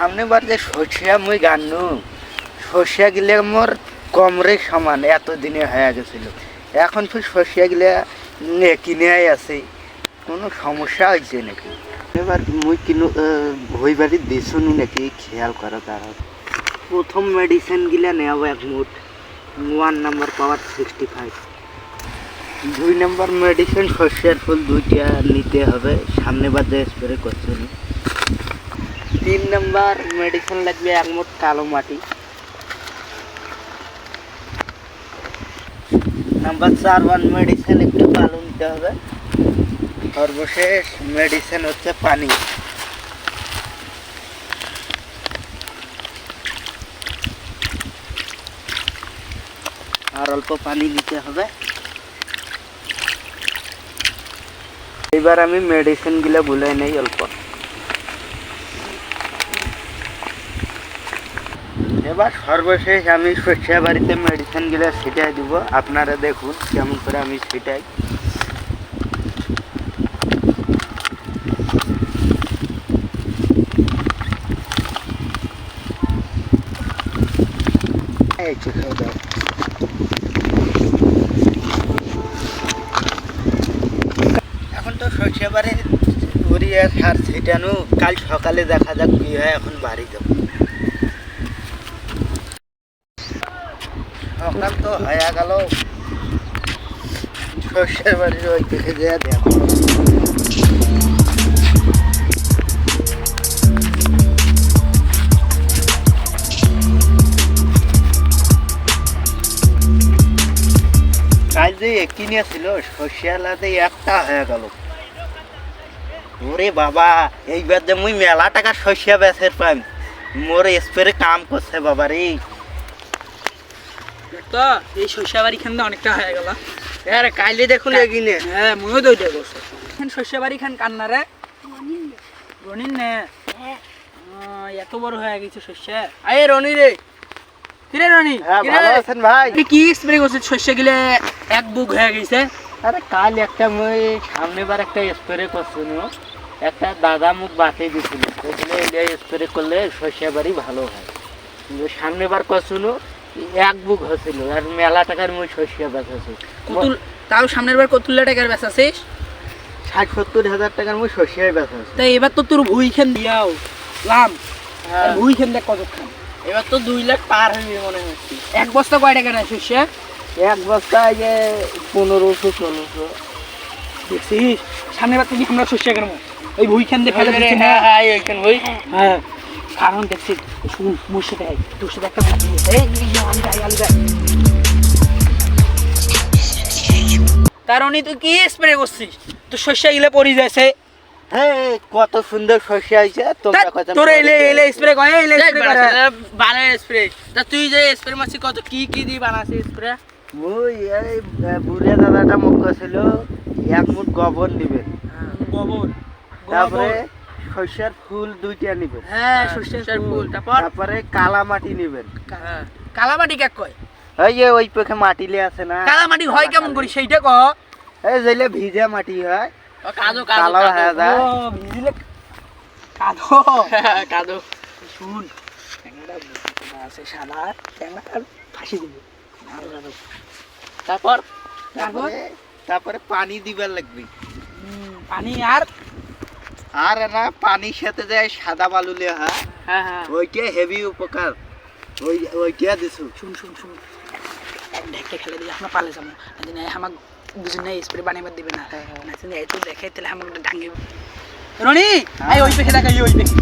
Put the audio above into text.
সামনে বার যে সর্ষা মুই গান্নু সর্ষা গিলে মোর কমরে সমান এতদিনে হয়ে গেছিল। এখন ফির সর্ষা গিলে কিনে আছে, কোনো সমস্যা হয়েছে নাকি? এবার মুই কিনো হই বাড়ি দিছুনি নাকি খেয়াল করা তারা। প্রথম মেডিসিন গিলা নেওয়া এক মুঠ 1 নাম্বার পাওয়ার 65। 2 নাম্বার মেডিসিন সর্ষের ফুল 2টা নিতে হবে, সামনে বাদে স্প্রে করছি। 3 নাম্বার মেডিসিন লাগবে এক মুঠ কালো মাটি। নাম্বার 4 মেডিসিন একটু কালো নিতে হবে। সর্বশেষ মেডিসিন হচ্ছে পানি। আর অল্প পানি দিতে হবে। এবার আমি মেডিসিন গুলা ভুলে নেই অল্প। এবার সর্বশেষ আমি সর্ষে বাড়িতে মেডিসিন গুলা ছিটাই দিব। আপনারা দেখুন কেমন করে আমি ছিটাই। এখন তো সর্ষে বাড়ি উড়িয়ে সার ছিটানো, কাল সকালে দেখা যাক কি হয়। এখন বাড়ি যাব। সকাল তো হয়ে গেল, সর্ষে বাড়ির ওই দিকে যেয়ে দেখো। কাল যে কিনেছিল সর্ষে আলাদা একটা হয়ে গেল। ওরে বাবা, এইবার যে মুই মেলা টাকা সর্ষে বেচের পাই, মোর স্প্রে কাম করছে বাবা রে। তো এই সর্ষে বাড়ি খান অনেকটা হয়ে গেল। হ্যাঁ কাইলে দেখুন এগিনে। হ্যাঁ ময়ও দইটা করছে এখন সর্ষে বাড়ি খান কান্নারে রনিন নে। এত বড় হয়ে গেছে সর্ষে। আরে রনি রে, কিরে রনি? হ্যাঁ ভালো আছেন ভাই? তুই কি স্প্রে করছিস সর্ষে গিলে এক বুক হয়ে গেছে? আরে কাল একটা মুই সামনে বার একটা স্প্রে করছিল, একটা দাদা মুখ বাতে দিছিল, স্প্রে করলে সর্ষে বাড়ি ভালো হয়। কিন্তু সামনে বার করছিল এক বুক হয়েছিল, আর মেলা টাকার মুই সর্ষে বেচেছি। কতুল তাও সামনের বার কতুল টাকার বেচাছিস? 60-70 হাজার টাকার মুই সর্ষে বেচেছি। তাই এবার তো তোর ভুই খেন দিয়াও লাম, ভুই খেন দেখ কত খান। এবার তো 2 লাখ পার হয়ে মনে হচ্ছে। এক বস্তা কয় টাকা নেয় সর্ষে? এক বস্তায় যে 1500-1600। দেখছিস সামনের বার তুমি আমরা সর্ষে কেন ওই ভুই খেন দিয়ে ফেলে দিচ্ছি। হ্যাঁ ওইখান ভুই। হ্যাঁ কারণ দেখছি শুন মোর সাথে তোর সাথে একটা কারণ তুই কি স্প্রে করছিস? তোর শস্য গিলে পড়ে যাচ্ছে। হ্যাঁ কত সুন্দর শস্য হয়েছে। তোর এলে এলে স্প্রে করে এলে স্প্রে করে ভালো স্প্রে। তা তুই যে স্প্রে মারছিস কত কি কি দিয়ে বানাছিস স্প্রে? মুই এই বুড়ে দাদাটা মুখ ছিল এক মুঠ গোবর নিবেন, গোবর, তারপরে সর্ষের ফুল 2টা নিবেন। হ্যাঁ সর্ষের ফুল, তারপরে কালা মাটি নিবেন। কালা মাটি কাক কয়? ওই যে ওই পক্ষে মাটিলে আছে না। কালা মাটি হয় কেমন করি সেইটা ক। এই যেলে ভিজা মাটি হয়, কাদো কালো হয়ে যায়। ও ভিজিলে কাদো কাদো। শুন ট্যাংরা আছে সাদা ট্যাংরা ফাঁসি দিবি। তারপর তারপরে পানি দিবার লাগবে। পানি আর না পানির সাথে যায় সাদা বালু লে হয়। হ্যাঁ হ্যাঁ ওইটা হেভি উপকার। ওইটা দিছু। শুন শুন শুন এক ঢেকে খেলে দিয়ে আমরা পালে যাবো না, আমার বুঝুন না স্প্রে বানিয়ে দিবে না। একটু দেখে তাহলে আমাকে ডাঙ্গি রনি ওই পেখে দেখা ওই পেখে